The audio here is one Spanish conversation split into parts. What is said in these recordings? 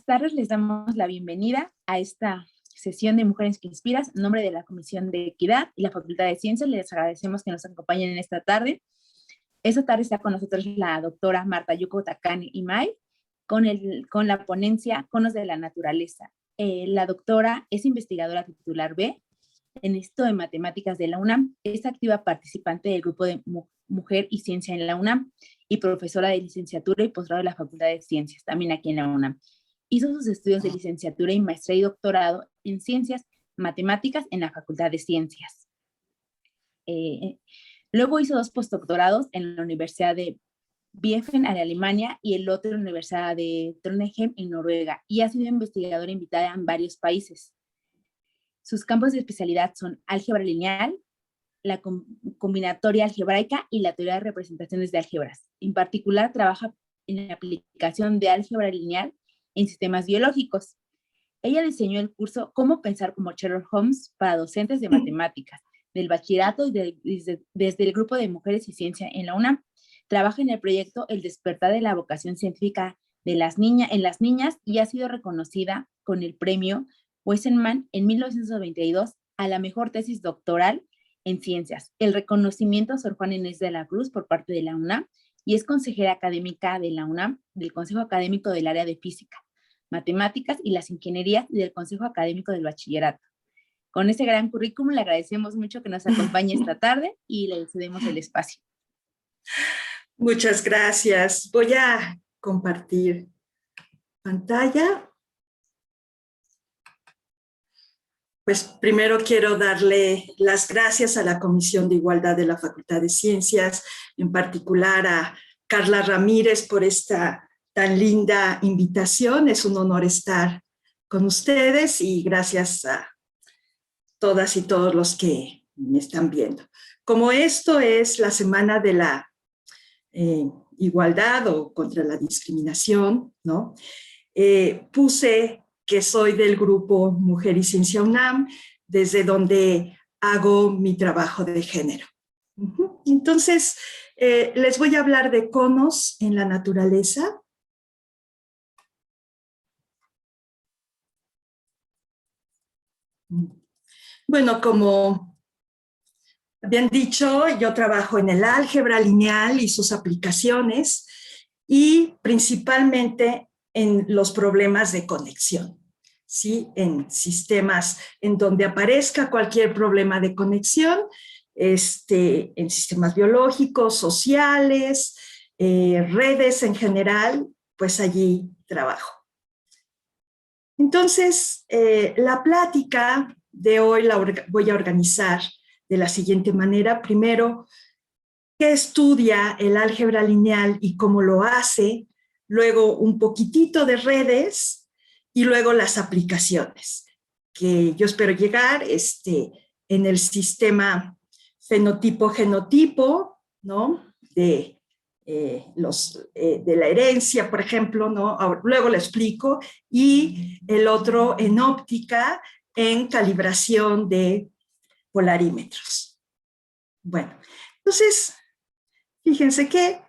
buenas tardes, les damos la bienvenida a esta sesión de Mujeres que Inspiras. En nombre de la Comisión de Equidad y la Facultad de Ciencias, les agradecemos que nos acompañen en esta tarde. Esta tarde está con nosotros la doctora Marta Yuko Takane Imai con la ponencia Conos de la Naturaleza. La doctora es investigadora titular B en el Instituto de Matemáticas de la UNAM, es activa participante del grupo de Mujer y Ciencia en la UNAM y profesora de licenciatura y posgrado de la Facultad de Ciencias, también aquí en la UNAM. Hizo sus estudios de licenciatura y maestría y doctorado en Ciencias Matemáticas en la Facultad de Ciencias. Luego hizo 2 postdoctorados en la Universidad de Biffen en Alemania y el otro en la Universidad de Trondheim en Noruega, y ha sido investigadora invitada en varios países. Sus campos de especialidad son álgebra lineal, la combinatoria algebraica y la teoría de representaciones de álgebras. En particular, trabaja en la aplicación de álgebra lineal en sistemas biológicos. Ella diseñó el curso Cómo pensar como Sherlock Holmes para docentes de matemáticas, del bachillerato y desde el grupo de Mujeres y Ciencia en la UNAM. Trabaja en el proyecto El despertar de la vocación científica en las niñas y ha sido reconocida con el premio Weizmann en 1992 a la mejor tesis doctoral en ciencias, el reconocimiento Sor Juana Inés de la Cruz por parte de la UNAM, y es consejera académica de la UNAM, del Consejo Académico del Área de Física, Matemáticas y las Ingenierías y del Consejo Académico del Bachillerato. Con ese gran currículum le agradecemos mucho que nos acompañe esta tarde y le cedemos el espacio. Muchas gracias. Voy a compartir pantalla. Pues primero quiero darle las gracias a la Comisión de Igualdad de la Facultad de Ciencias, en particular a Carla Ramírez por esta tan linda invitación. Es un honor estar con ustedes y gracias a todas y todos los que me están viendo. Como esto es la semana de la igualdad o contra la discriminación, ¿no? Puse que soy del grupo Mujer y Ciencia UNAM, desde donde hago mi trabajo de género. Entonces, les voy a hablar de conos en la naturaleza. Bueno, como habían dicho, yo trabajo en el álgebra lineal y sus aplicaciones, y principalmente en los problemas de conexión, ¿sí? En sistemas en donde aparezca cualquier problema de conexión, en sistemas biológicos, sociales, redes en general, pues allí trabajo. Entonces, la plática de hoy la voy a organizar de la siguiente manera. Primero, ¿qué estudia el álgebra lineal y cómo lo hace? Luego, un poquitito de redes y luego las aplicaciones, que yo espero llegar en el sistema fenotipo-genotipo, ¿no? De la herencia, por ejemplo, ¿no? Luego lo explico, y el otro en óptica, en calibración de polarímetros. Bueno, entonces, fíjense ¿qué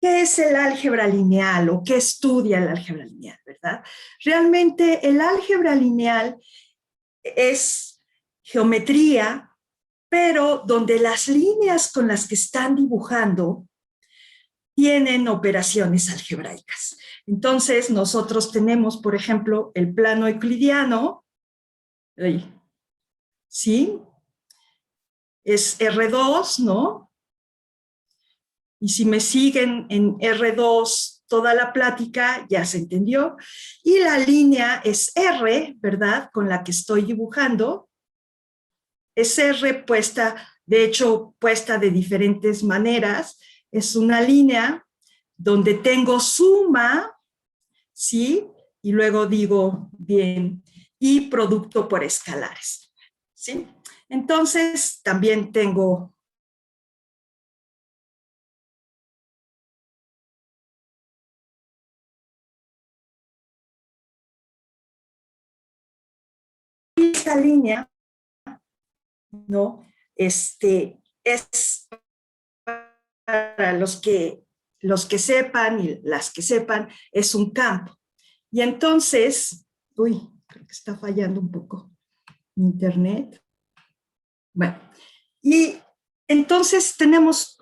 es el álgebra lineal o qué estudia el álgebra lineal, verdad? Realmente el álgebra lineal es geometría, pero donde las líneas con las que están dibujando tienen operaciones algebraicas. Entonces, nosotros tenemos, por ejemplo, el plano euclidiano, ¿sí? Es R2, ¿no? Y si me siguen en R2 toda la plática, ya se entendió. Y la línea es R, ¿verdad? Con la que estoy dibujando. Es R puesta, de hecho, puesta de diferentes maneras. Es una línea donde tengo suma, ¿sí? Y luego digo, bien, y producto por escalares, ¿sí? Entonces, también tengo esta línea, ¿no? Es para los que sepan y las que sepan, es un campo. Y entonces, uy, creo que está fallando un poco mi internet. Bueno, y entonces tenemos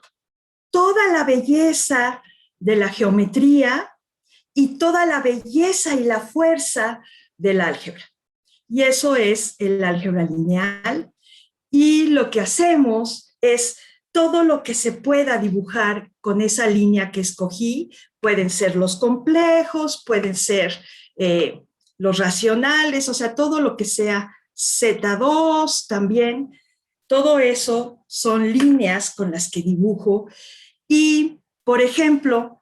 toda la belleza de la geometría y toda la belleza y la fuerza del álgebra. Y eso es el álgebra lineal. Y lo que hacemos es todo lo que se pueda dibujar con esa línea que escogí. Pueden ser los complejos, pueden ser los racionales, o sea, todo lo que sea Z2 también. Todo eso son líneas con las que dibujo. Y, por ejemplo,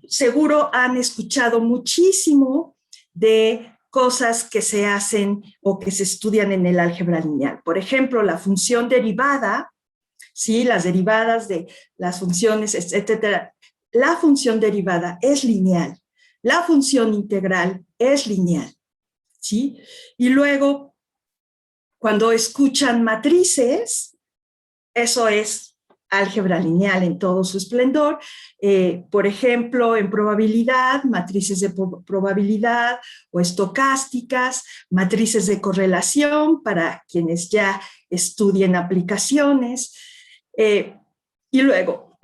seguro han escuchado muchísimo de cosas que se hacen o que se estudian en el álgebra lineal. Por ejemplo, la función derivada, ¿sí? Las derivadas de las funciones, etcétera. La función derivada es lineal. La función integral es lineal, ¿sí? Y luego, cuando escuchan matrices, eso es álgebra lineal en todo su esplendor. Por ejemplo, en probabilidad, matrices de probabilidad o estocásticas, matrices de correlación para quienes ya estudien aplicaciones. Y luego,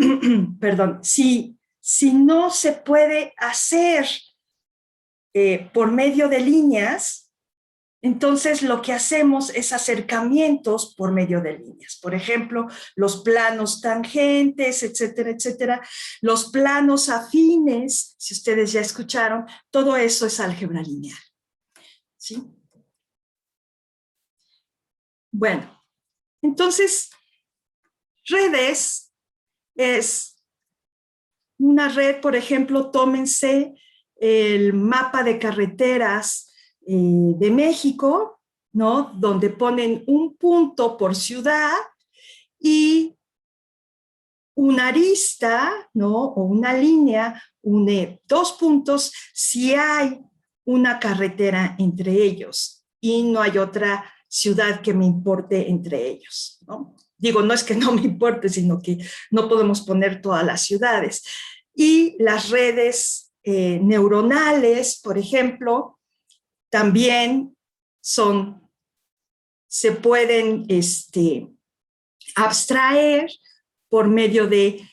perdón, si no se puede hacer por medio de líneas, entonces, lo que hacemos es acercamientos por medio de líneas. Por ejemplo, los planos tangentes, etcétera, etcétera. Los planos afines, si ustedes ya escucharon, todo eso es álgebra lineal. ¿Sí? Bueno, entonces, redes es una red, por ejemplo, tómense el mapa de carreteras de México, ¿no? Donde ponen un punto por ciudad y una arista, ¿no? O una línea une dos puntos si hay una carretera entre ellos y no hay otra ciudad que me importe entre ellos, ¿no? Digo, no es que no me importe, sino que no podemos poner todas las ciudades. Y las redes neuronales, por ejemplo, también se pueden abstraer por medio de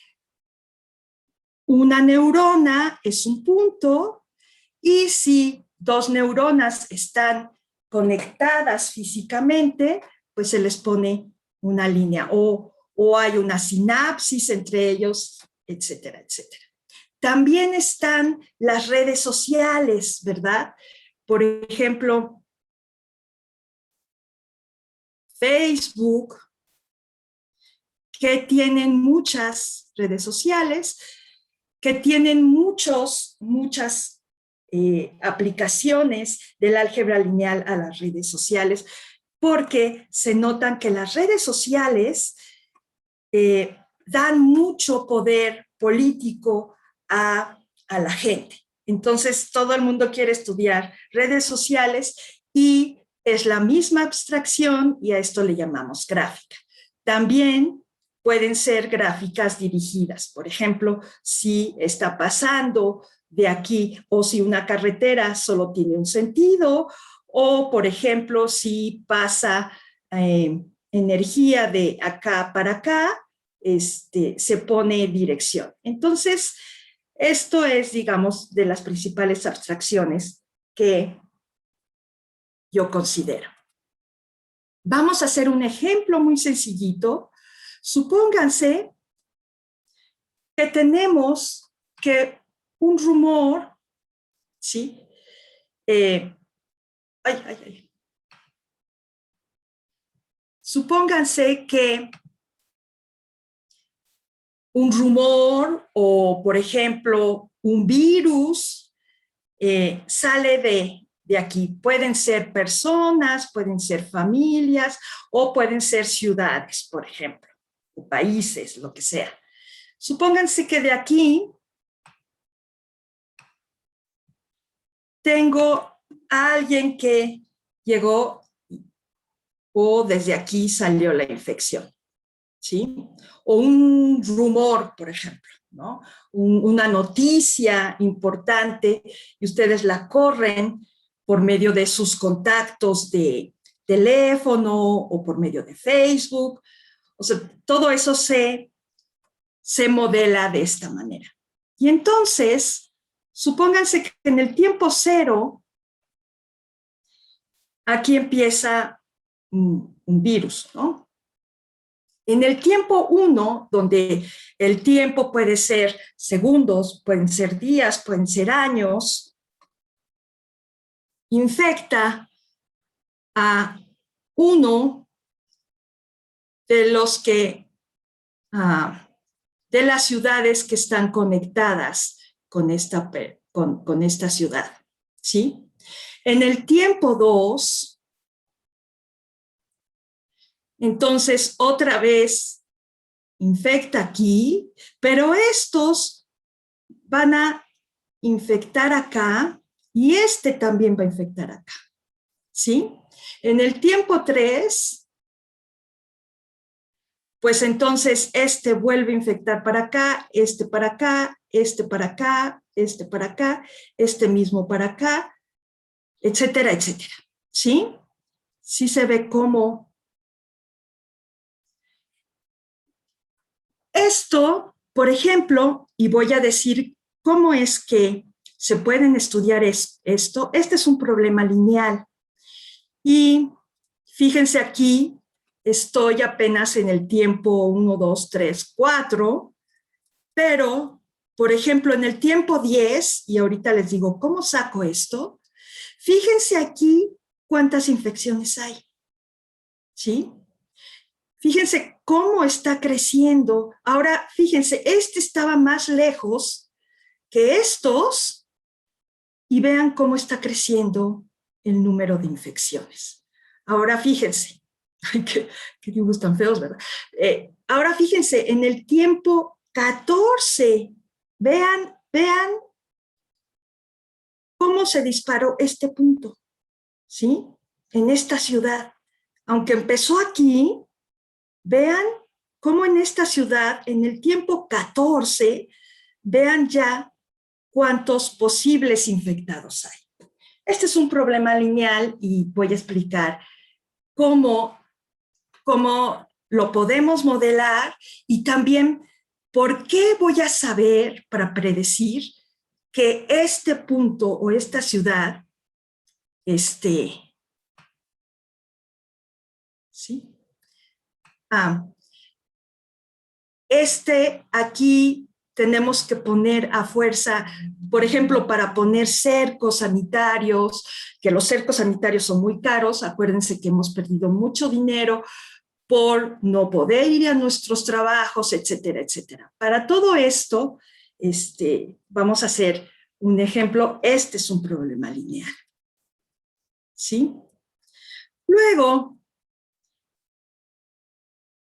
una neurona, es un punto, y si dos neuronas están conectadas físicamente, pues se les pone una línea o hay una sinapsis entre ellos, etcétera, etcétera. También están las redes sociales, ¿verdad? Por ejemplo, Facebook, que tienen muchas redes sociales, que tienen muchas aplicaciones del álgebra lineal a las redes sociales, porque se notan que las redes sociales dan mucho poder político a la gente. Entonces, todo el mundo quiere estudiar redes sociales y es la misma abstracción y a esto le llamamos gráfica. También pueden ser gráficas dirigidas. Por ejemplo, si está pasando de aquí o si una carretera solo tiene un sentido o, por ejemplo, si pasa energía de acá para acá, se pone dirección. Entonces, esto es, digamos, de las principales abstracciones que yo considero. Vamos a hacer un ejemplo muy sencillito. Supónganse que tenemos que un rumor, ¿sí? Supónganse que un rumor o, por ejemplo, un virus sale de aquí. Pueden ser personas, pueden ser familias o pueden ser ciudades, por ejemplo, o países, lo que sea. Supónganse que de aquí tengo a alguien que llegó o desde aquí salió la infección, ¿sí? O un rumor, por ejemplo. ¿no? Una noticia importante y ustedes la corren por medio de sus contactos de teléfono o por medio de Facebook. O sea, todo eso se modela de esta manera. Y entonces, supónganse que en el tiempo cero, aquí empieza un virus, ¿no? En el tiempo 1, donde el tiempo puede ser segundos, pueden ser días, pueden ser años, infecta a uno de los que, de las ciudades que están conectadas con esta ciudad, ¿sí? En el tiempo 2, entonces otra vez infecta aquí, pero estos van a infectar acá y este también va a infectar acá, ¿sí? En el tiempo 3, pues entonces este vuelve a infectar para acá, este para acá, este para acá, este para acá, este mismo para acá, etcétera, etcétera, ¿sí? Sí se ve cómo esto, por ejemplo, y voy a decir cómo es que se pueden estudiar esto. Este es un problema lineal. Y fíjense aquí, estoy apenas en el tiempo 1, 2, 3, 4, pero, por ejemplo, en el tiempo 10, y ahorita les digo, ¿cómo saco esto? Fíjense aquí cuántas infecciones hay, ¿sí? Fíjense cómo está creciendo. Ahora, fíjense, este estaba más lejos que estos y vean cómo está creciendo el número de infecciones. Ahora, fíjense, ay, qué dibujos tan feos, ¿verdad? Ahora, fíjense, en el tiempo 14, vean cómo se disparó este punto, ¿sí? En esta ciudad. Aunque empezó aquí, vean cómo en esta ciudad, en el tiempo 14, vean ya cuántos posibles infectados hay. Este es un problema lineal y voy a explicar cómo lo podemos modelar y también por qué voy a saber para predecir que este punto o esta ciudad, ¿sí? Aquí tenemos que poner a fuerza, por ejemplo, para poner cercos sanitarios, que los cercos sanitarios son muy caros. Acuérdense que hemos perdido mucho dinero por no poder ir a nuestros trabajos, etcétera, etcétera. Para todo esto, vamos a hacer un ejemplo. Este es un problema lineal, ¿sí? Luego,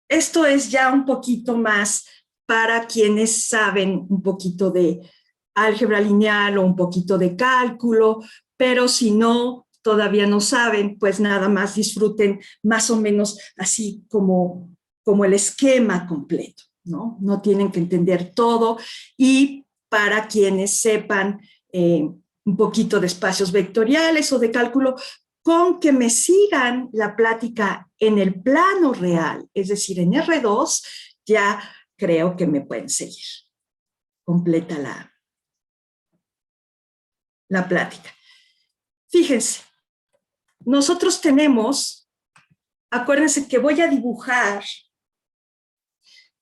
esto es ya un poquito más para quienes saben un poquito de álgebra lineal o un poquito de cálculo, pero si no, todavía no saben, pues nada más disfruten más o menos así como el esquema completo, ¿no? No tienen que entender todo. Y para quienes sepan un poquito de espacios vectoriales o de cálculo, con que me sigan la plática en el plano real, es decir, en R2, ya creo que me pueden seguir. Completa la plática. Fíjense, nosotros tenemos, acuérdense que voy a dibujar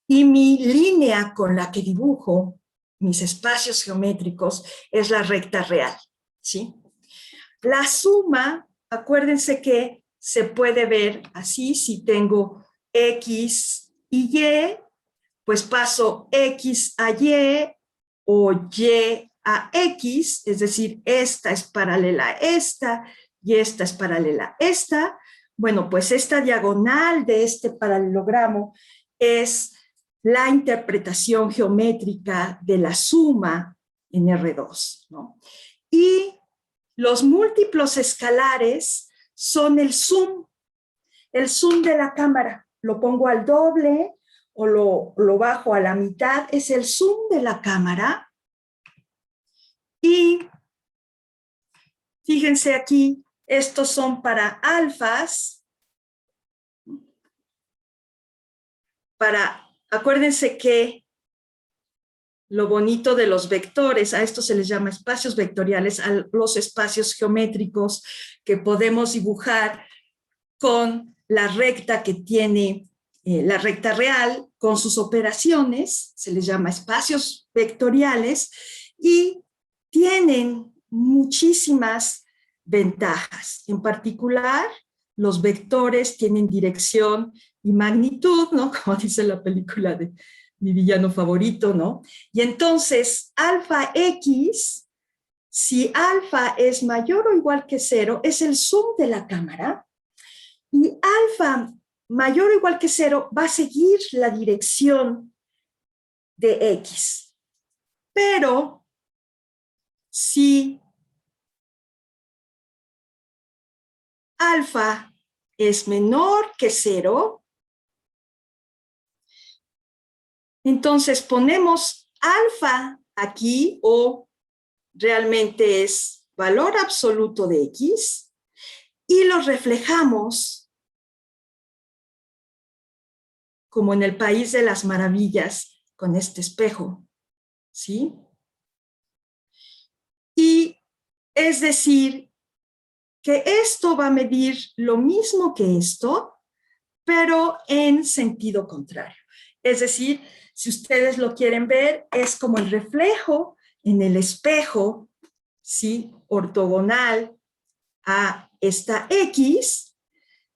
y mi línea con la que dibujo mis espacios geométricos es la recta real, ¿sí? La suma, acuérdense que se puede ver así, si tengo X y Y, pues paso X a Y o Y a X, es decir, esta es paralela a esta y esta es paralela a esta. Bueno, pues esta diagonal de este paralelogramo es la interpretación geométrica de la suma en R2, ¿no? Y los múltiplos escalares son el zoom de la cámara. Lo pongo al doble o lo bajo a la mitad, es el zoom de la cámara. Y fíjense aquí, estos son para alfas. Acuérdense que lo bonito de los vectores, a esto se les llama espacios vectoriales, a los espacios geométricos que podemos dibujar con la recta que tiene la recta real, con sus operaciones, se les llama espacios vectoriales, y tienen muchísimas ventajas. En particular, los vectores tienen dirección y magnitud, ¿no? Como dice la película de mi villano favorito, ¿no? Y entonces, alfa X, si alfa es mayor o igual que 0, es el zoom de la cámara, y alfa mayor o igual que 0 va a seguir la dirección de X. Pero si alfa es menor que 0, entonces ponemos alfa aquí, o realmente es valor absoluto de X, y lo reflejamos como en el País de las Maravillas con este espejo, ¿sí? Y es decir, que esto va a medir lo mismo que esto, pero en sentido contrario. Es decir, si ustedes lo quieren ver, es como el reflejo en el espejo, ¿sí? Ortogonal a esta X,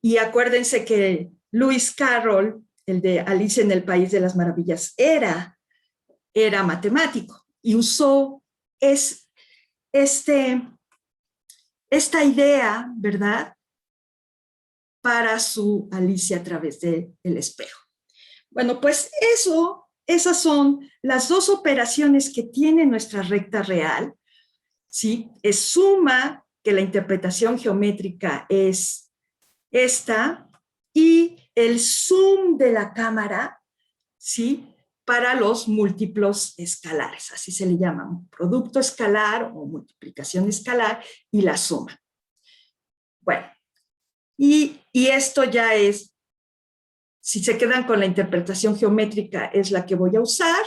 y acuérdense que Lewis Carroll, el de Alicia en el País de las Maravillas, era matemático y usó esta idea, ¿verdad?, para su Alicia a través del espejo. Bueno, pues esas son las dos operaciones que tiene nuestra recta real, ¿sí? Es suma, que la interpretación geométrica es esta, y el zoom de la cámara, ¿sí?, para los múltiplos escalares, así se le llama, producto escalar o multiplicación escalar, y la suma. Bueno, y esto ya es, si se quedan con la interpretación geométrica, es la que voy a usar,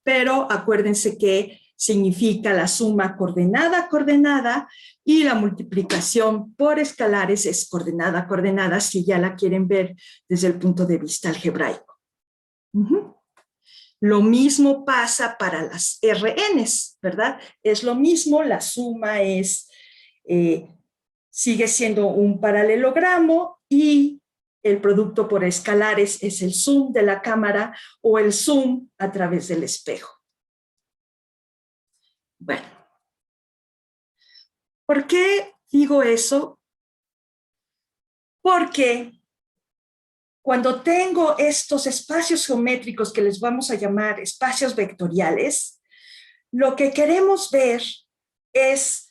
pero acuérdense que significa la suma coordenada, coordenada, y la multiplicación por escalares es coordenada, coordenada, si ya la quieren ver desde el punto de vista algebraico. Lo mismo pasa para las RNs, ¿verdad? Es lo mismo, la suma sigue siendo un paralelogramo, y el producto por escalares es el zoom de la cámara o el zoom a través del espejo. Bueno, ¿por qué digo eso? Porque cuando tengo estos espacios geométricos que les vamos a llamar espacios vectoriales, lo que queremos ver es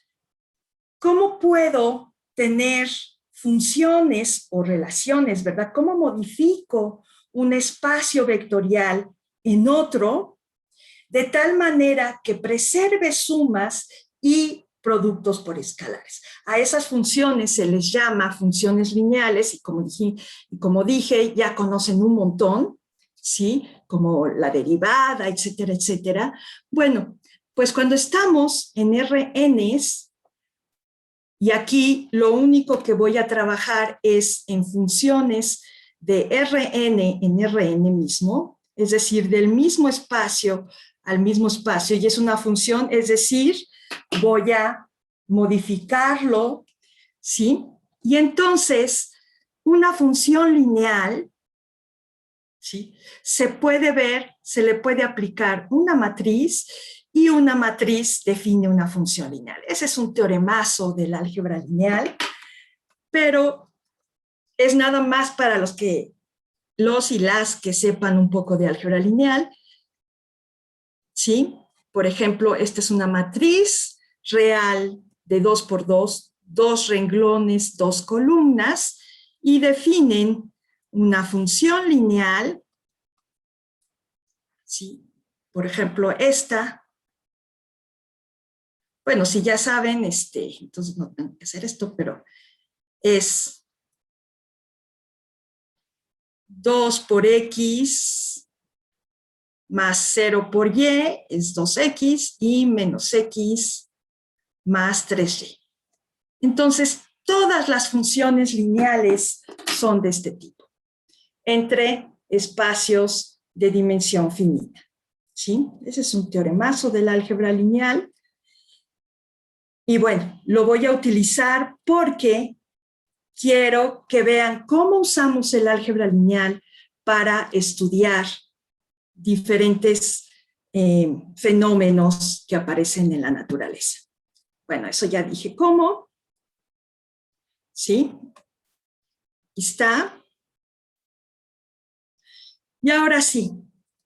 cómo puedo tener funciones o relaciones, ¿verdad? ¿Cómo modifico un espacio vectorial en otro de tal manera que preserve sumas y productos por escalares? A esas funciones se les llama funciones lineales, y como dije, ya conocen un montón, ¿sí? Como la derivada, etcétera, etcétera. Bueno, pues cuando estamos en RNs, y aquí lo único que voy a trabajar es en funciones de Rn en Rn mismo, es decir, del mismo espacio al mismo espacio, y es una función, es decir, voy a modificarlo, ¿sí? Y entonces, una función lineal, ¿sí?, se puede ver, se le puede aplicar una matriz, y una matriz define una función lineal. Ese es un teoremazo del álgebra lineal, pero es nada más para los y las que sepan un poco de álgebra lineal, ¿sí? Por ejemplo, esta es una matriz real de 2 por 2, 2 renglones, 2 columnas, y definen una función lineal ¿sí? Por ejemplo, esta, bueno, si ya saben, entonces no tengo que hacer esto, pero es 2 por X más 0 por Y es 2X y menos X más 3Y. Entonces, todas las funciones lineales son de este tipo, entre espacios de dimensión finita. ¿Sí? Ese es un teoremazo del álgebra lineal. Y bueno, lo voy a utilizar porque quiero que vean cómo usamos el álgebra lineal para estudiar diferentes fenómenos que aparecen en la naturaleza. Bueno, eso ya dije cómo. ¿Sí? Aquí está. Y ahora sí,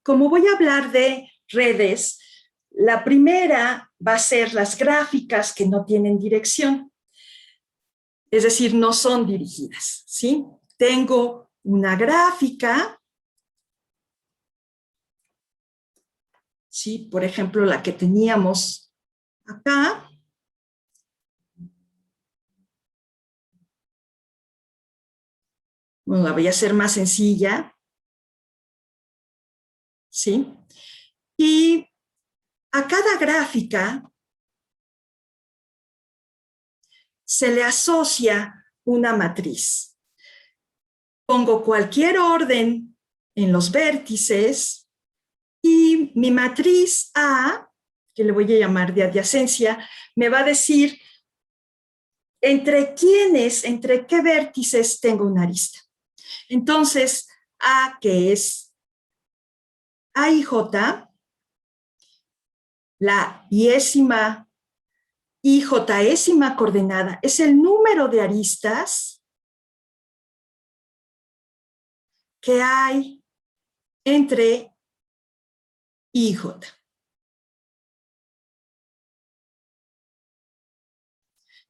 como voy a hablar de redes, la primera va a ser las gráficas que no tienen dirección. Es decir, no son dirigidas, ¿sí? Tengo una gráfica, ¿sí? Por ejemplo, la que teníamos acá. Bueno, la voy a hacer más sencilla, ¿sí? Y a cada gráfica se le asocia una matriz. Pongo cualquier orden en los vértices y mi matriz A, que le voy a llamar de adyacencia, me va a decir entre quiénes, entre qué vértices tengo una arista. Entonces, A, que es A y J, la iésima y jésima coordenada es el número de aristas que hay entre I y J.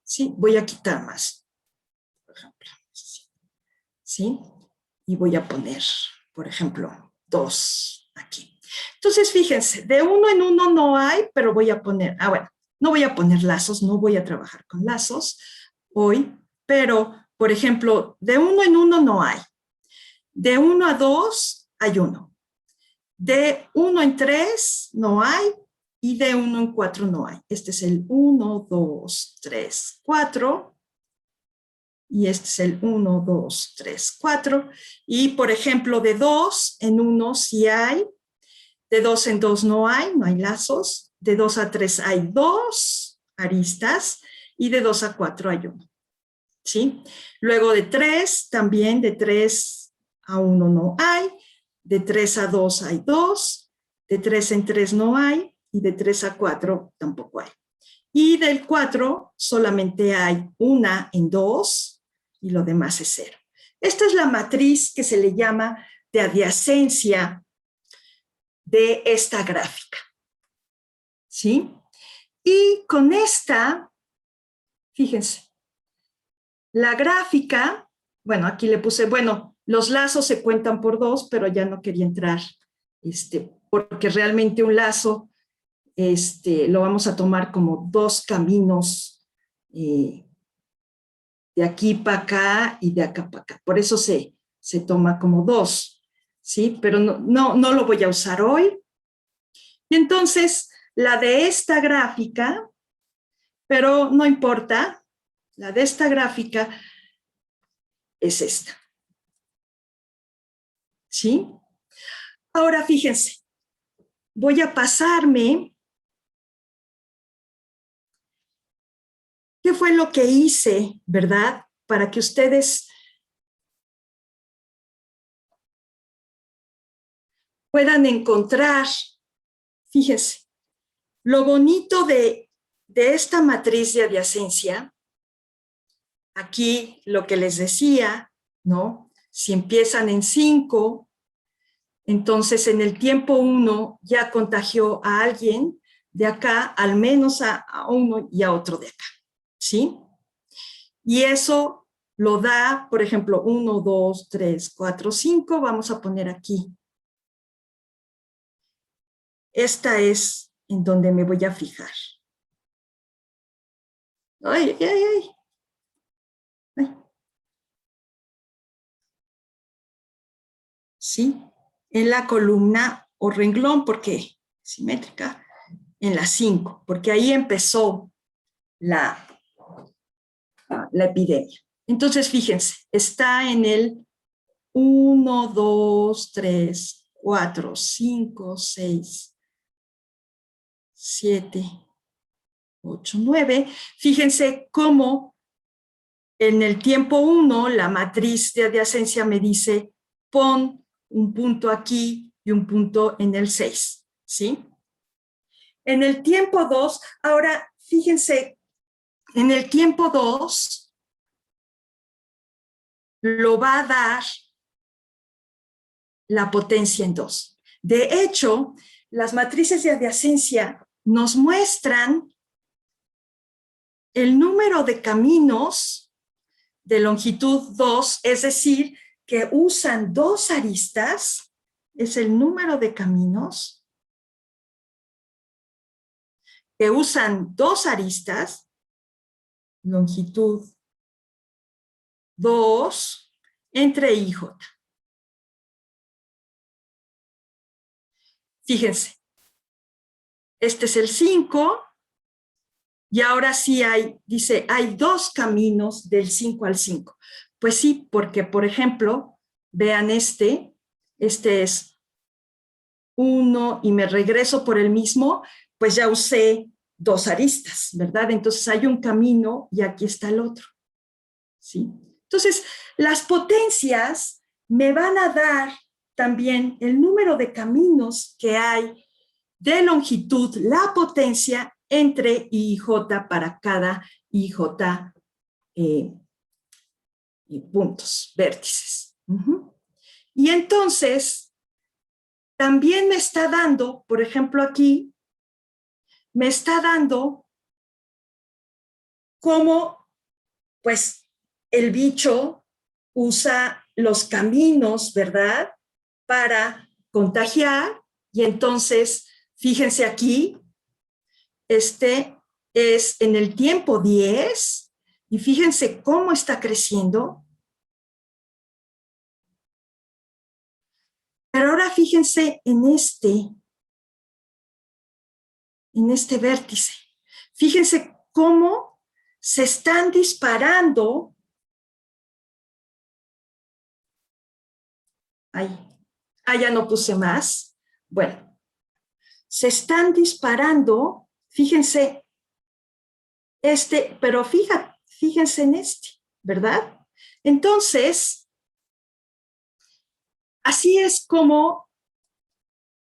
¿Sí? Voy a quitar más, por ejemplo. ¿Sí? Y voy a poner, por ejemplo, 2 aquí. Entonces, fíjense, de uno en uno no hay, pero voy a poner, bueno, no voy a poner lazos, no voy a trabajar con lazos hoy, pero, por ejemplo, de uno en uno no hay. De 1 a 2 hay 1. De 1 en 3 no hay y de 1 en 4 no hay. Este es el 1, 2, 3, 4. Y este es el 1, 2, 3, 4. Y, por ejemplo, de 2 en 1 sí hay. De 2 en 2 no hay lazos. De 2 a 3 hay 2 aristas. Y de 2 a 4 hay 1. ¿Sí? Luego de 3, también de 3 a 1 no hay. De 3 a 2 hay 2. De 3 en 3 no hay. Y de 3 a 4 tampoco hay. Y del 4 solamente hay una en 2 y lo demás es 0. Esta es la matriz que se le llama de adyacencia de esta gráfica. ¿Sí? Y con esta, fíjense, la gráfica, bueno, aquí le puse, bueno, los lazos se cuentan por 2, pero ya no quería entrar, porque realmente un lazo lo vamos a tomar como 2 caminos de aquí para acá y de acá para acá. Por eso se toma como 2, ¿sí? Pero no lo voy a usar hoy. Y entonces, la de esta gráfica, pero no importa, la de esta gráfica es esta. ¿Sí? Ahora, fíjense, voy a pasarme. ¿Qué fue lo que hice, verdad? Para que ustedes puedan encontrar, fíjense, lo bonito de esta matriz de adyacencia, aquí lo que les decía, ¿no? Si empiezan en 5, entonces en el tiempo 1 ya contagió a alguien de acá, al menos a uno y a otro de acá, ¿sí? Y eso lo da, por ejemplo, 1, 2, 3, 4, 5, vamos a poner aquí esta es en donde me voy a fijar. ¡Ay, ay, ay! Ay. ¿Sí? En la columna o renglón, porque simétrica, en la 5, porque ahí empezó la epidemia. Entonces, fíjense, está en el 1, 2, 3, 4, 5, 6, 7, 8, 9. Fíjense cómo en el tiempo 1 la matriz de adyacencia me dice pon un punto aquí y un punto en el 6, ¿sí? En el tiempo 2, ahora fíjense, en el tiempo 2 lo va a dar la potencia en 2. De hecho, las matrices de adyacencia nos muestran el número de caminos de longitud 2, es decir, que usan 2 aristas, es el número de caminos que usan 2 aristas, longitud 2, entre I y J. Fíjense, este es el 5, y ahora sí dice, hay 2 caminos del 5 al 5. Pues sí, porque, por ejemplo, vean este es 1 y me regreso por el mismo, pues ya usé 2 aristas, ¿verdad? Entonces hay un camino y aquí está el otro, ¿sí? Entonces, las potencias me van a dar también el número de caminos que hay de longitud, la potencia entre I y J para cada I y J puntos, vértices. Y entonces, también me está dando, por ejemplo aquí, me está dando cómo, pues, el bicho usa los caminos, ¿verdad?, para contagiar. Y entonces, fíjense aquí, este es en el tiempo 10, y fíjense cómo está creciendo. Pero ahora fíjense en este vértice. Fíjense cómo se están disparando. Ya no puse más. Bueno, se están disparando, fíjense, pero fíjense en este, ¿verdad? Entonces, así es como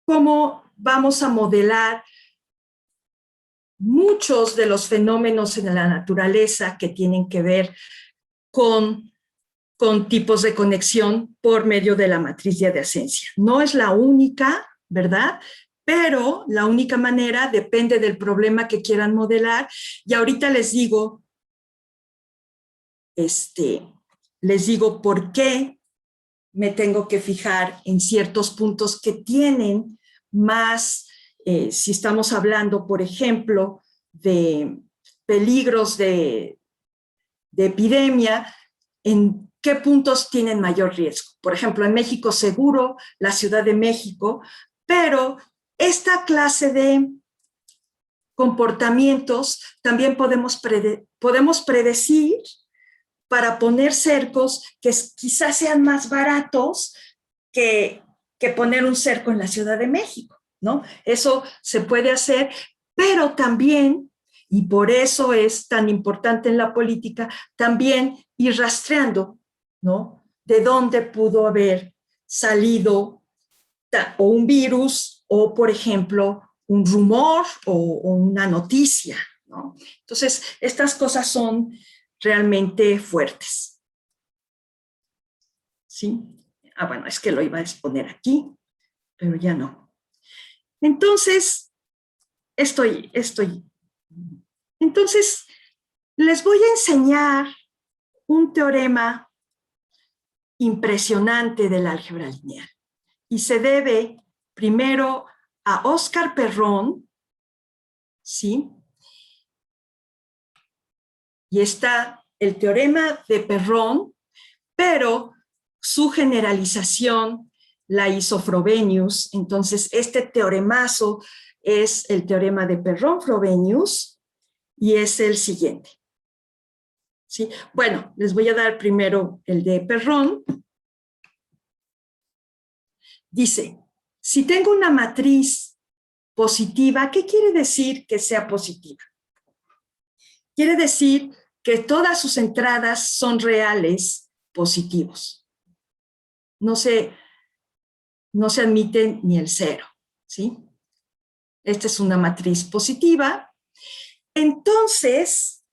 vamos a modelar muchos de los fenómenos en la naturaleza que tienen que ver con tipos de conexión por medio de la matriz de adyacencia. No es la única, ¿verdad?, pero la única manera depende del problema que quieran modelar. Y ahorita les digo por qué me tengo que fijar en ciertos puntos que tienen más, si estamos hablando, por ejemplo, de peligros de epidemia, en qué puntos tienen mayor riesgo. Por ejemplo, en México seguro, la Ciudad de México, pero esta clase de comportamientos también podemos predecir para poner cercos que quizás sean más baratos que poner un cerco en la Ciudad de México, ¿no? Eso se puede hacer, pero también, y por eso es tan importante en la política, también ir rastreando, ¿no?, de dónde pudo haber salido o un virus o, por ejemplo, un rumor o una noticia, ¿no? Entonces, estas cosas son realmente fuertes. ¿Sí? Bueno, es que lo iba a exponer aquí, pero ya no. Entonces, Entonces, les voy a enseñar un teorema impresionante del álgebra lineal. Y se debe, primero, a Oscar Perrón, ¿sí? Y está el teorema de Perrón, pero su generalización la hizo Frobenius. Entonces, este teoremazo es el teorema de Perrón-Frobenius y es el siguiente. ¿Sí? Bueno, les voy a dar primero el de Perrón. Dice, si tengo una matriz positiva, ¿qué quiere decir que sea positiva? Quiere decir que todas sus entradas son reales positivos. No se admite ni el cero, ¿sí? Esta es una matriz positiva. Entonces,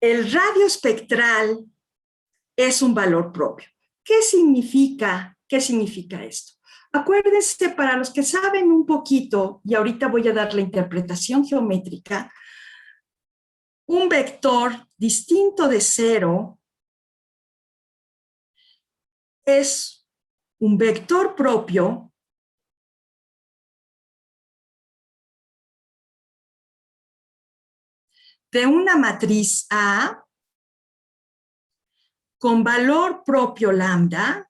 el radio espectral es un valor propio. ¿Qué significa esto? Acuérdense, para los que saben un poquito, y ahorita voy a dar la interpretación geométrica, un vector distinto de cero es un vector propio de una matriz A con valor propio lambda.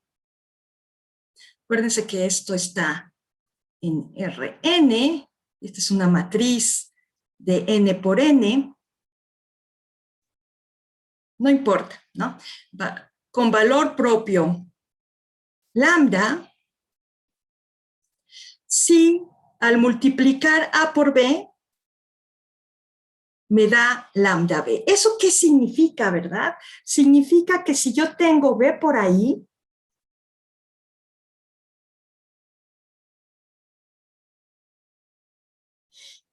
Acuérdense que esto está en Rn. Esta es una matriz de n por n. No importa, ¿no? Con valor propio lambda, si al multiplicar A por B me da lambda B. ¿Eso qué significa, verdad? Significa que si yo tengo B por ahí,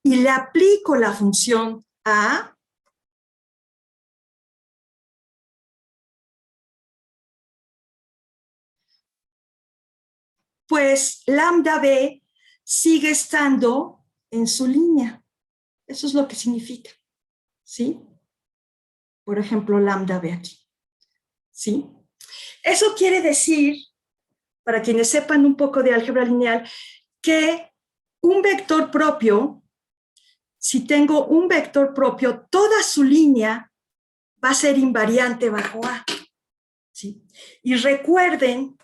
y le aplico la función A, pues lambda B sigue estando en su línea. Eso es lo que significa, ¿sí? Por ejemplo, lambda B aquí, ¿sí? Eso quiere decir, para quienes sepan un poco de álgebra lineal, que un vector propio, si tengo un vector propio, toda su línea va a ser invariante bajo A, ¿sí? Y recuerden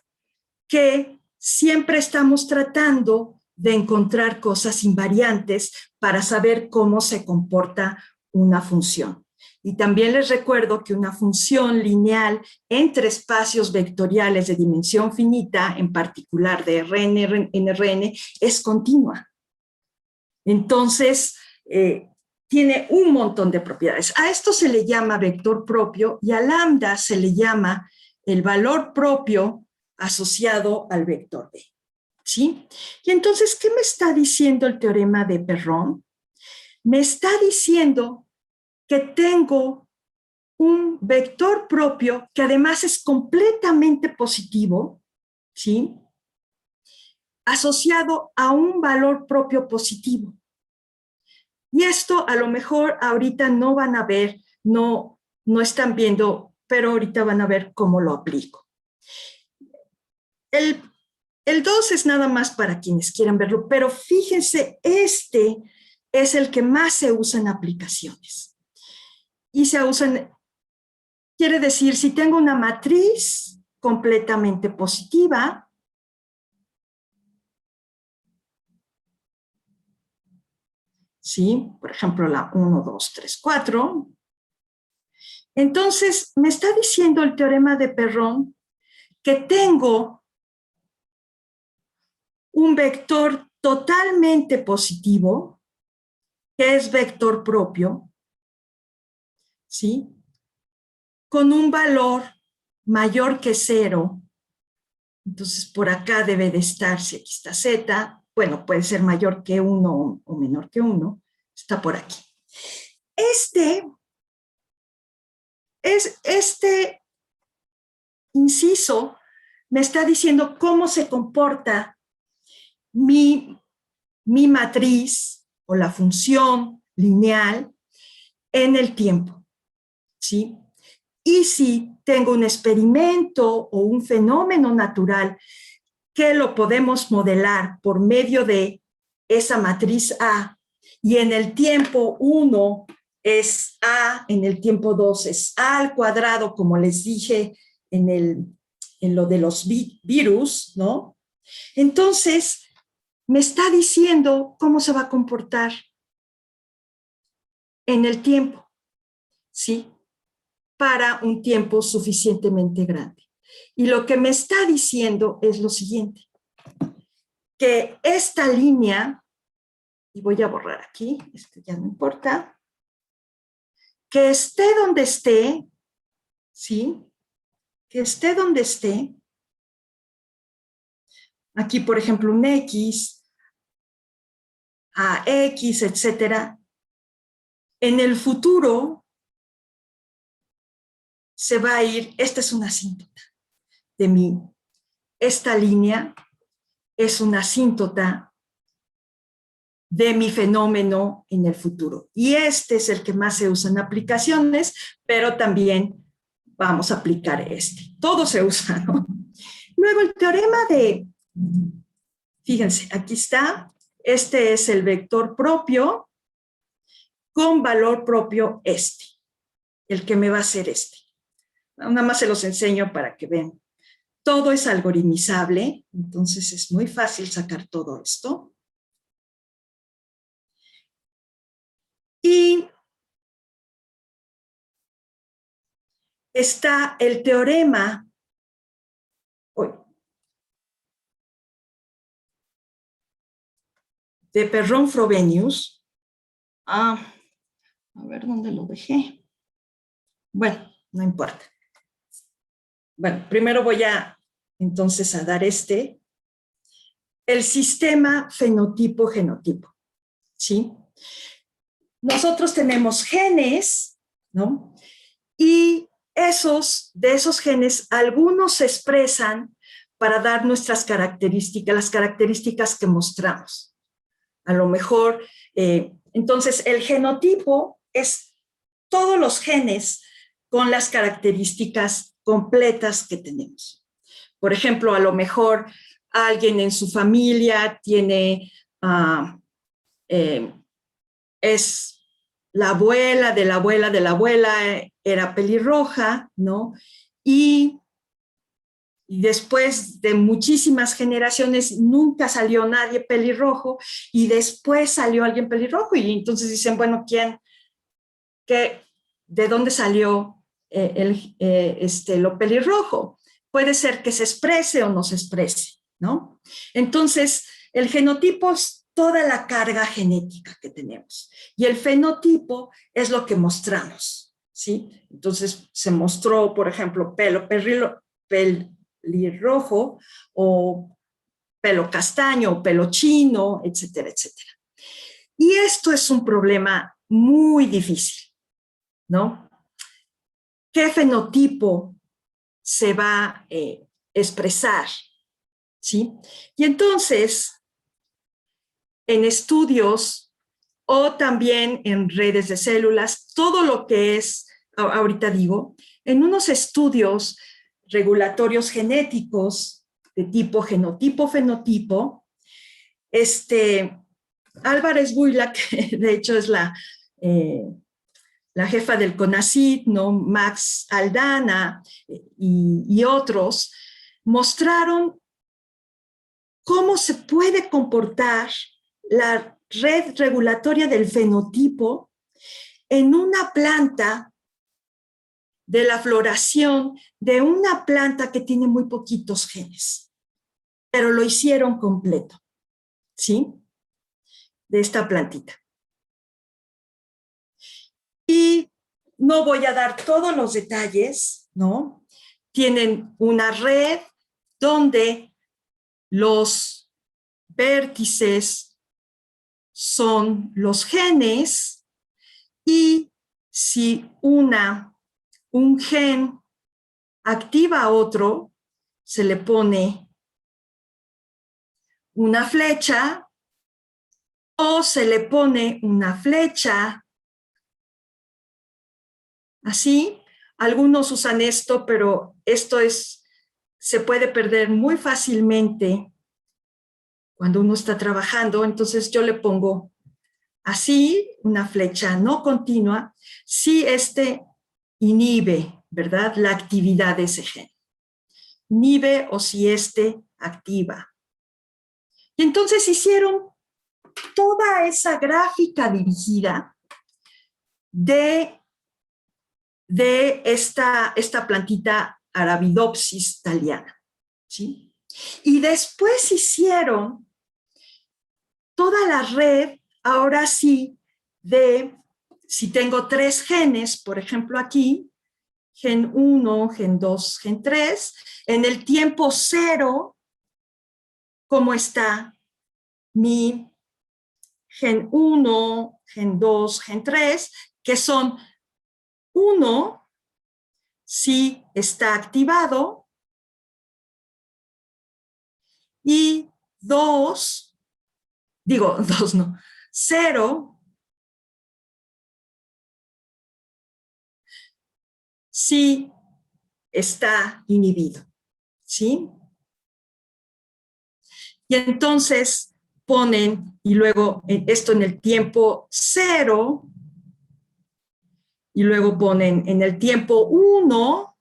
que siempre estamos tratando de encontrar cosas invariantes para saber cómo se comporta una función. Y también les recuerdo que una función lineal entre espacios vectoriales de dimensión finita, en particular de Rn en Rn, es continua. Entonces, tiene un montón de propiedades. A esto se le llama vector propio y a lambda se le llama el valor propio asociado al vector B, ¿sí? Y entonces, ¿qué me está diciendo el teorema de Perrón? Me está diciendo que tengo un vector propio que además es completamente positivo, ¿sí? Asociado a un valor propio positivo. Y esto a lo mejor ahorita no van a ver, no están viendo, pero ahorita van a ver cómo lo aplico. El 2 es nada más para quienes quieran verlo, pero fíjense, este es el que más se usa en aplicaciones. Y se usan, quiere decir, si tengo una matriz completamente positiva, ¿sí? Por ejemplo, la 1, 2, 3, 4. Entonces, me está diciendo el teorema de Perrón que tengo un vector totalmente positivo, que es vector propio, ¿sí? Con un valor mayor que 0. Entonces, por acá debe de estar, si aquí está z, bueno, puede ser mayor que 1 o menor que 1, está por aquí. Este inciso me está diciendo cómo se comporta mi matriz o la función lineal en el tiempo, ¿sí? Y si tengo un experimento o un fenómeno natural que lo podemos modelar por medio de esa matriz A, y en el tiempo 1 es A, en el tiempo 2 es A al cuadrado, como les dije en lo de los virus, ¿no? Entonces, me está diciendo cómo se va a comportar en el tiempo, ¿sí? Para un tiempo suficientemente grande. Y lo que me está diciendo es lo siguiente, que esta línea, y voy a borrar aquí, esto ya no importa, que esté donde esté, ¿sí? Que esté donde esté, aquí por ejemplo un X, a X, etcétera, en el futuro se va a ir, esta es una asíntota de mí, esta línea es una asíntota de mi fenómeno en el futuro. Y este es el que más se usa en aplicaciones, pero también vamos a aplicar este. Todo se usa, ¿no? Luego el teorema de, fíjense, aquí está, este es el vector propio con valor propio este, el que me va a hacer este. Nada más se los enseño para que vean. Todo es algoritmizable, entonces es muy fácil sacar todo esto. Y está el teorema de Perron-Frobenius. A ver dónde lo dejé. Bueno, no importa. Bueno, primero voy a entonces a dar el sistema fenotipo-genotipo, ¿sí? Nosotros tenemos genes, ¿no? Y de esos genes, algunos se expresan para dar nuestras características, las características que mostramos. A lo mejor, entonces el genotipo es todos los genes con las características completas que tenemos. Por ejemplo, a lo mejor alguien en su familia tiene, es la abuela de la abuela de la abuela, era pelirroja, ¿no? Y después de muchísimas generaciones nunca salió nadie pelirrojo y después salió alguien pelirrojo y entonces dicen, bueno, ¿quién? ¿De dónde salió lo pelirrojo? Puede ser que se exprese o no se exprese, ¿no? Entonces, el genotipo es toda la carga genética que tenemos y el fenotipo es lo que mostramos, ¿sí? Entonces, se mostró, por ejemplo, pelo pelirrojo o pelo castaño o pelo chino, etcétera, etcétera. Y esto es un problema muy difícil, ¿no? ¿Qué fenotipo se va a expresar? ¿Sí? Y entonces, en estudios o también en redes de células, todo lo que es, ahorita digo, en unos estudios regulatorios genéticos de tipo genotipo-fenotipo, Álvarez Buila, que de hecho es la jefa del CONACYT, ¿no? Max Aldana y otros, mostraron cómo se puede comportar la red regulatoria del fenotipo en una planta de la floración de una planta que tiene muy poquitos genes, pero lo hicieron completo, ¿sí? De esta plantita. Y no voy a dar todos los detalles, ¿no? Tienen una red donde los vértices son los genes y si un gen activa a otro, se le pone una flecha o se le pone una flecha así. Algunos usan esto, pero esto se puede perder muy fácilmente cuando uno está trabajando. Entonces yo le pongo así, una flecha no continua, si inhibe, ¿verdad?, la actividad de ese gen. Inhibe o si activa. Y entonces hicieron toda esa gráfica dirigida de esta plantita Arabidopsis thaliana, ¿sí? Y después hicieron toda la red, ahora sí, si tengo 3 genes, por ejemplo aquí, gen 1, gen 2, gen 3, en el tiempo 0, ¿cómo está mi gen 1, gen 2, gen 3? Que son 1, si está activado, y 2, digo 2 no, 0, si está inhibido, ¿sí? Y entonces ponen, y luego esto en el tiempo 0, y luego ponen en el tiempo 1,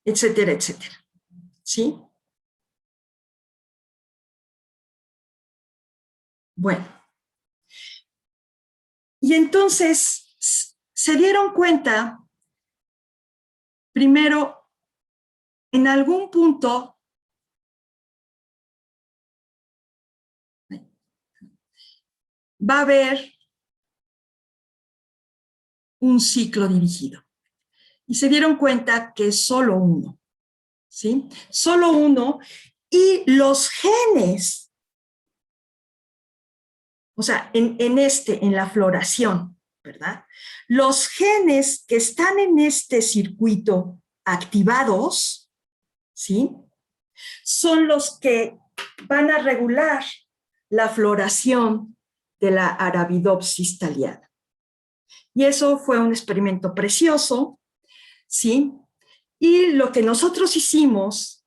etcétera, etcétera, ¿sí? Bueno, y entonces se dieron cuenta, primero, en algún punto, va a haber un ciclo dirigido. Y se dieron cuenta que es solo uno, ¿sí? Solo uno, y los genes, o sea, en la floración, ¿verdad? Los genes que están en este circuito activados, ¿sí?, son los que van a regular la floración de la Arabidopsis thaliana. Y eso fue un experimento precioso, ¿sí? Y lo que nosotros hicimos,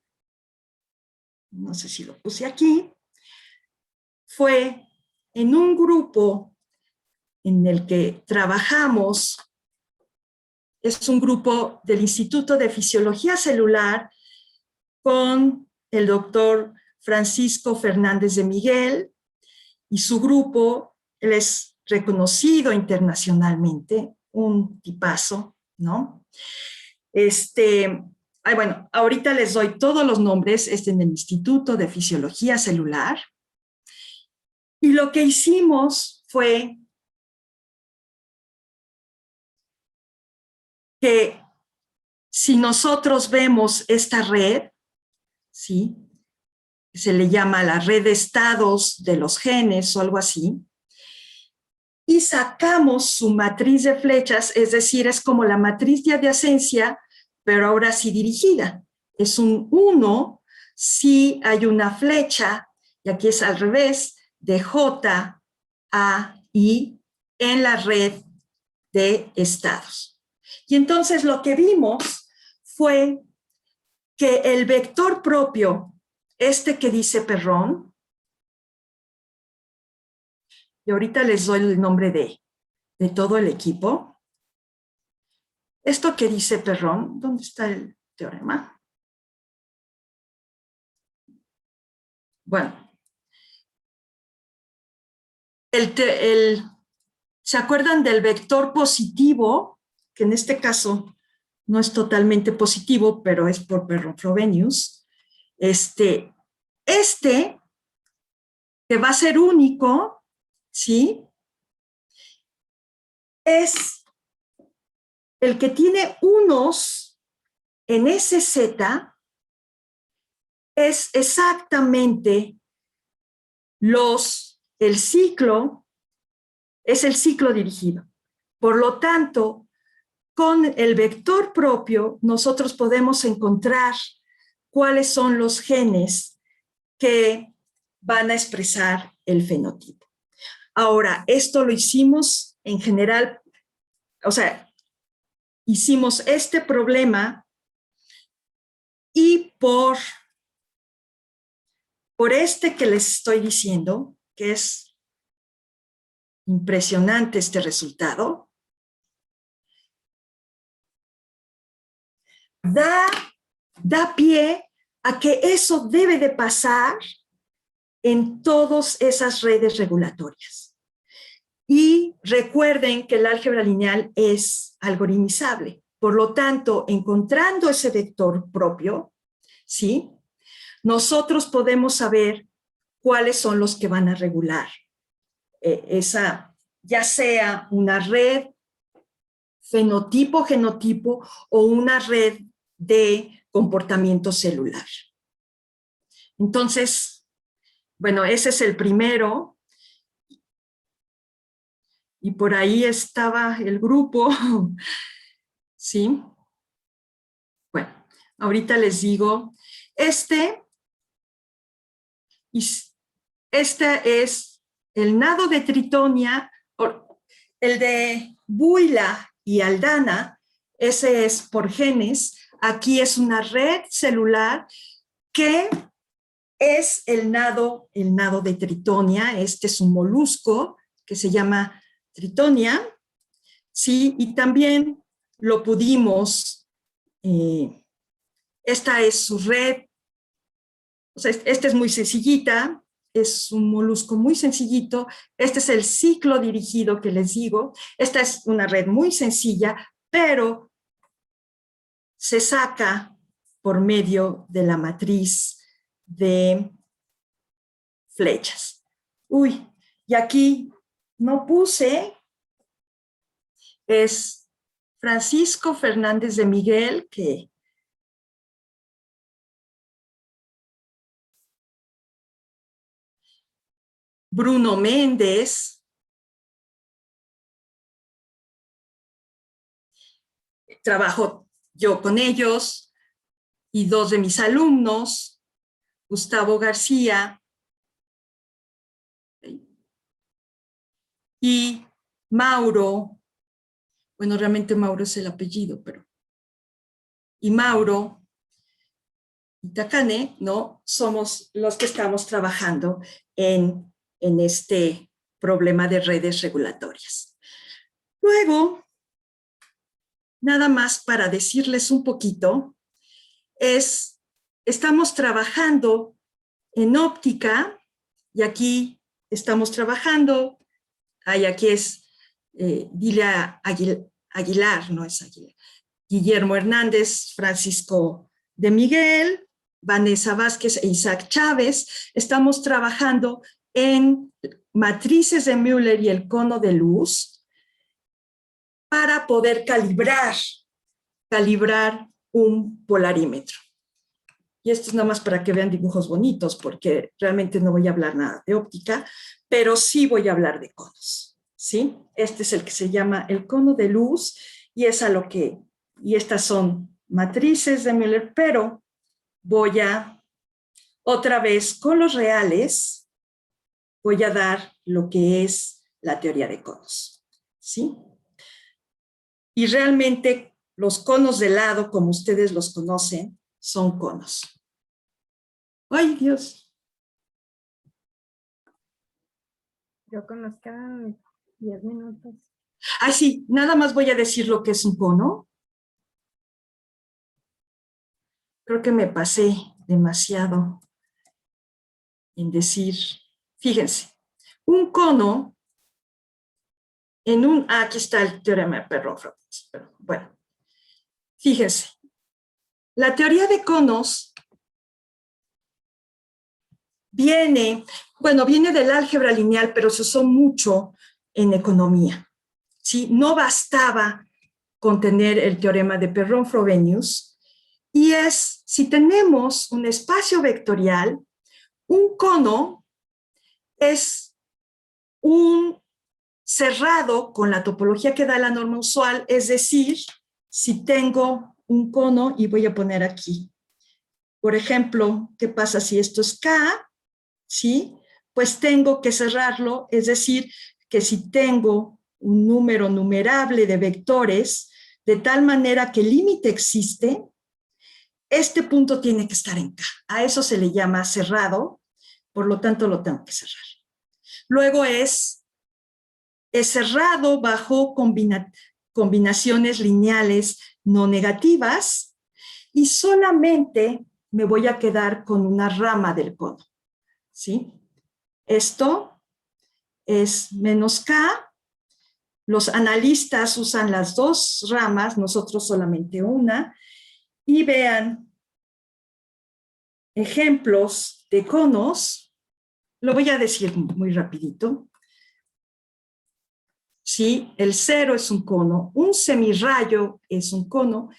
no sé si lo puse aquí, fue en un grupo en el que trabajamos, es un grupo del Instituto de Fisiología Celular con el doctor Francisco Fernández de Miguel y su grupo. Él es reconocido internacionalmente, un tipazo, ¿no? Bueno, ahorita les doy todos los nombres, en el Instituto de Fisiología Celular. Y lo que hicimos fue que si nosotros vemos esta red, ¿sí?, se le llama la red de estados de los genes o algo así, y sacamos su matriz de flechas, es decir, es como la matriz de adyacencia, pero ahora sí dirigida. Es un 1 si hay una flecha, y aquí es al revés, de J a I en la red de estados. Y entonces lo que vimos fue que el vector propio, que dice Perrón, y ahorita les doy el nombre de todo el equipo. Esto que dice Perrón, ¿dónde está el teorema? Bueno, ¿se acuerdan del vector positivo? Que en este caso no es totalmente positivo, pero es por Perrón-Frobenius. Que va a ser único, ¿sí?, es el que tiene unos en ese Z, es exactamente el ciclo, es el ciclo dirigido. Por lo tanto, con el vector propio, nosotros podemos encontrar cuáles son los genes que van a expresar el fenotipo. Ahora, esto lo hicimos en general, o sea, hicimos este problema y por este que les estoy diciendo, que es impresionante este resultado, da pie a que eso debe de pasar en todas esas redes regulatorias. Y recuerden que el álgebra lineal es algoritmizable. Por lo tanto, encontrando ese vector propio, ¿sí?, nosotros podemos saber cuáles son los que van a regular esa, ya sea una red fenotipo-genotipo o una red de comportamiento celular. Entonces, bueno, ese es el primero. Y por ahí estaba el grupo, ¿sí? Bueno, ahorita les digo, este es el nado de Tritonia, el de Buila y Aldana, ese es por genes. Aquí es una red celular que es el nado de Tritonia. Este es un molusco que se llama Tritonia, ¿sí? Y también lo pudimos, esta es su red, o sea, esta es muy sencillita, es un molusco muy sencillito. Este es el ciclo dirigido que les digo. Esta es una red muy sencilla, pero se saca por medio de la matriz de flechas. Uy, y aquí no puse, es Francisco Fernández de Miguel, que Bruno Méndez, trabajo yo con ellos, y dos de mis alumnos, Gustavo García y Mauro, bueno, realmente Mauro es el apellido, pero, y Mauro y Takane, ¿no? Somos los que estamos trabajando en este problema de redes regulatorias. Luego, nada más para decirles un poquito, estamos trabajando en óptica, y aquí estamos trabajando, aquí es Dilia Aguilar, no es Aguilar, Guillermo Hernández, Francisco de Miguel, Vanessa Vázquez e Isaac Chávez. Estamos trabajando en matrices de Müller y el cono de luz para poder calibrar un polarímetro. Y esto es nada más para que vean dibujos bonitos, porque realmente no voy a hablar nada de óptica, pero sí voy a hablar de conos, ¿sí? Este es el que se llama el cono de luz, y es a lo que, y estas son matrices de Müller, pero voy a, otra vez con los reales, voy a dar lo que es la teoría de conos, ¿sí? Y realmente los conos de lado, como ustedes los conocen, son conos. ¡Ay, Dios! Creo que nos quedan 10 minutos. Ay, sí, nada más voy a decir lo que es un cono. Creo que me pasé demasiado en decir, fíjense, un cono aquí está el teorema de Perron-Frobenius, pero bueno, fíjense, la teoría de conos viene del álgebra lineal, pero se usó mucho en economía, ¿sí? No bastaba con tener el teorema de Perron-Frobenius, y es, si tenemos un espacio vectorial, un cono es un cerrado con la topología que da la norma usual, es decir, si tengo un cono, y voy a poner aquí, por ejemplo, ¿qué pasa si esto es K? ¿Sí? Pues tengo que cerrarlo, es decir, que si tengo un número numerable de vectores, de tal manera que el límite existe, este punto tiene que estar en K. A eso se le llama cerrado, por lo tanto lo tengo que cerrar. Luego es cerrado bajo combinaciones lineales no negativas y solamente me voy a quedar con una rama del cono, ¿sí? Esto es menos K. Los analistas usan las dos ramas, nosotros solamente una. Y vean ejemplos de conos. Lo voy a decir muy rapidito. Sí, el cero es un cono, un semirrayo es un cono,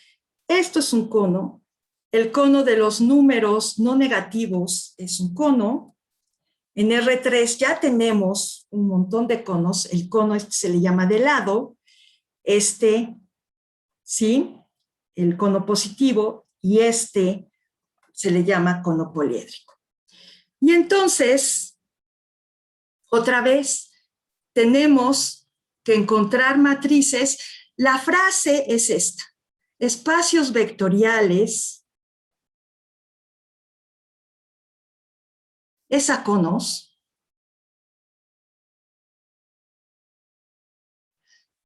esto es un cono, el cono de los números no negativos es un cono. En R3 ya tenemos un montón de conos, el cono este se le llama de lado, este, ¿sí? El cono positivo, y este se le llama cono poliédrico. Y entonces, otra vez, tenemos que encontrar matrices. La frase es esta: espacios vectoriales es a conos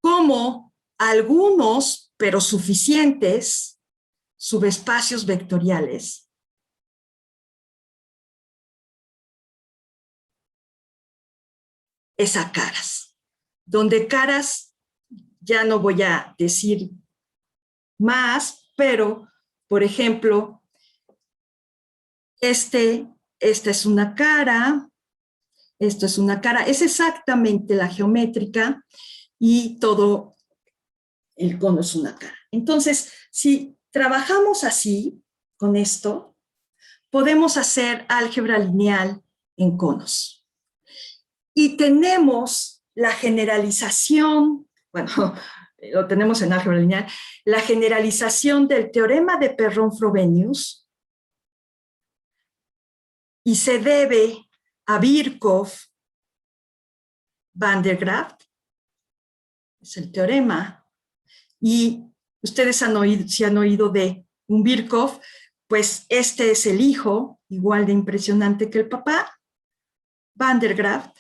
como algunos, pero suficientes, subespacios vectoriales es a caras. Donde caras ya no voy a decir más, pero, por ejemplo, esta es una cara, esto es una cara, es exactamente la geométrica y todo el cono es una cara. Entonces, si trabajamos así, con esto, podemos hacer álgebra lineal en conos. Y tenemos la generalización, bueno, lo tenemos en álgebra lineal, la generalización del teorema de Perron-Frobenius, y se debe a Birkhoff-van der Graaf, es el teorema. Y ustedes si han oído de un Birkhoff, pues este es el hijo, igual de impresionante que el papá, van der Graaf.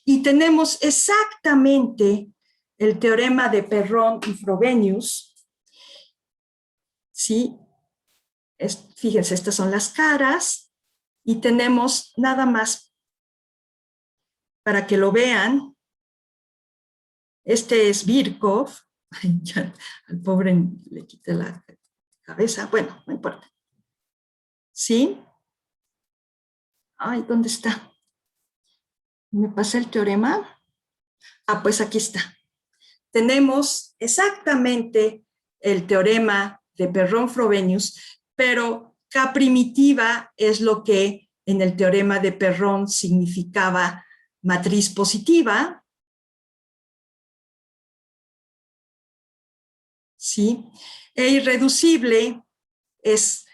Y tenemos exactamente el teorema de Perron y Frobenius, ¿sí? Fíjense, estas son las caras, y tenemos nada más para que lo vean. Este es Birkhoff. Ya, al pobre le quité la cabeza. Bueno, no importa. ¿Sí? Ay, ¿dónde está? ¿Me pasé el teorema? Ah, pues aquí está. Tenemos exactamente el teorema de Perron-Frobenius, pero K primitiva es lo que en el teorema de Perron significaba matriz positiva. ¿Sí? E irreducible es,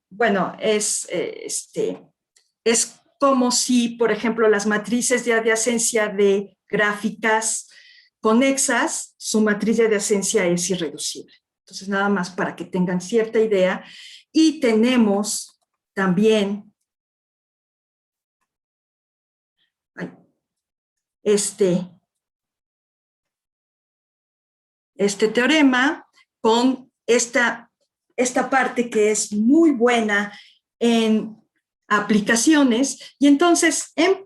bueno, es como si, por ejemplo, las matrices de adyacencia de gráficas conexas, su matriz de adyacencia es irreducible. Entonces, nada más para que tengan cierta idea. Y tenemos también este teorema con esta parte que es muy buena en aplicaciones. Y entonces, en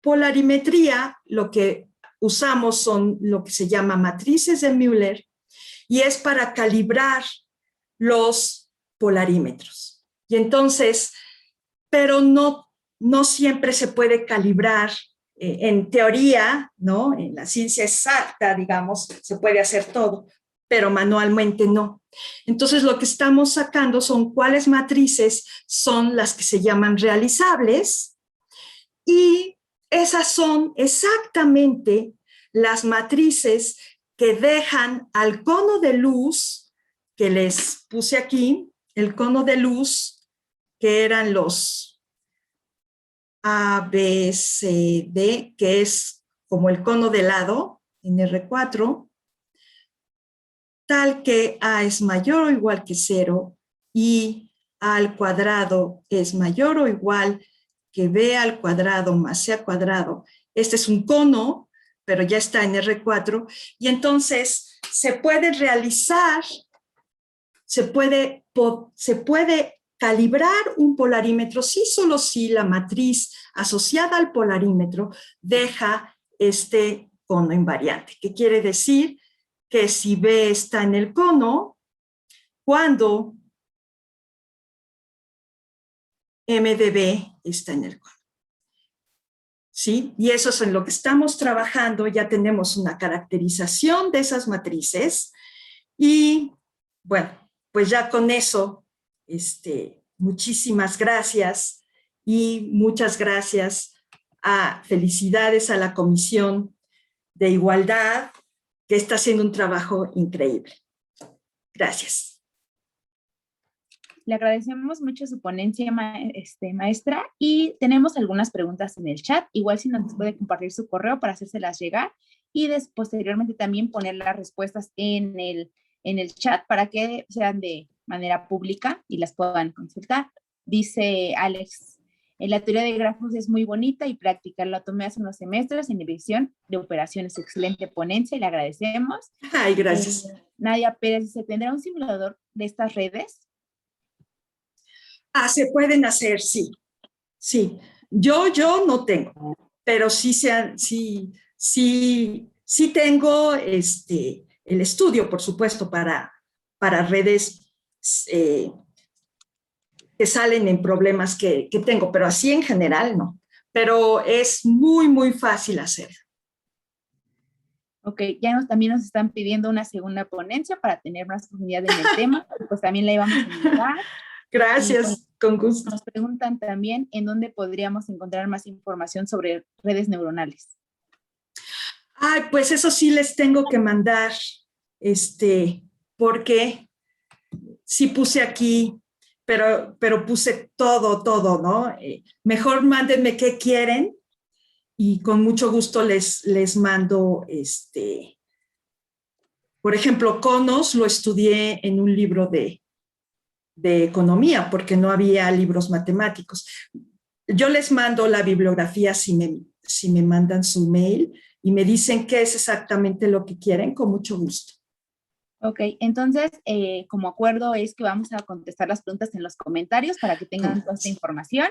polarimetría, lo que usamos son lo que se llama matrices de Müller, y es para calibrar los polarímetros. Y entonces, pero no siempre se puede calibrar en teoría, ¿no? En la ciencia exacta, digamos, se puede hacer todo, pero manualmente no. Entonces, lo que estamos sacando son cuáles matrices son las que se llaman realizables, y esas son exactamente las matrices que dejan al cono de luz que les puse aquí, el cono de luz, que eran los A, B, C, D, que es como el cono de lado en R4, tal que A es mayor o igual que 0 y A al cuadrado es mayor o igual que B al cuadrado más C al cuadrado. Este es un cono, pero ya está en R4, y entonces se puede realizar, se puede calibrar un polarímetro sí, solo si la matriz asociada al polarímetro deja este cono invariante, que quiere decir que si B está en el cono, cuando M de B está en el cono. ¿Sí? Y eso es en lo que estamos trabajando. Ya tenemos una caracterización de esas matrices y bueno, pues ya con eso, muchísimas gracias y muchas gracias felicidades a la Comisión de Igualdad, que está haciendo un trabajo increíble. Gracias. Le agradecemos mucho su ponencia, maestra, y tenemos algunas preguntas en el chat. Igual si nos puede compartir su correo para hacérselas llegar y posteriormente también poner las respuestas en el chat para que sean de manera pública y las puedan consultar. Dice Alex, la teoría de grafos es muy bonita y práctica. La tomé hace unos semestres en división de operaciones. Excelente ponencia y le agradecemos. Ay, gracias. Nadia Pérez dice, ¿tendrá un simulador de estas redes? Se pueden hacer, sí. Sí. Yo no tengo, pero sí tengo el estudio, por supuesto, para redes que salen en problemas que tengo, pero así en general no. Pero es muy, muy fácil hacer. Ok, ya también nos están pidiendo una segunda ponencia para tener más profundidad en el tema, pues también la íbamos a invitar. Gracias, con gusto. Nos preguntan también en dónde podríamos encontrar más información sobre redes neuronales. Pues eso sí les tengo que mandar, porque sí puse aquí, pero puse todo, ¿no? Mejor mándenme qué quieren y con mucho gusto les mando, por ejemplo, conos lo estudié en un libro de economía porque no había libros matemáticos. Yo les mando la bibliografía si me mandan su mail y me dicen qué es exactamente lo que quieren, con mucho gusto. Ok, entonces, como acuerdo es que vamos a contestar las preguntas en los comentarios para que tengan toda esta información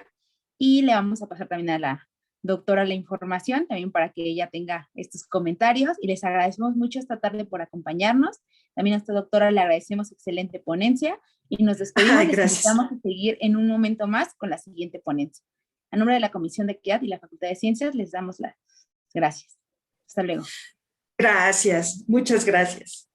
y le vamos a pasar también a la doctora la información, también para que ella tenga estos comentarios y les agradecemos mucho esta tarde por acompañarnos. También a esta doctora le agradecemos excelente ponencia y nos despedimos. Les invitamos a seguir en un momento más con la siguiente ponencia. A nombre de la Comisión de Equidad y la Facultad de Ciencias les damos las gracias. Hasta luego. Gracias, muchas gracias.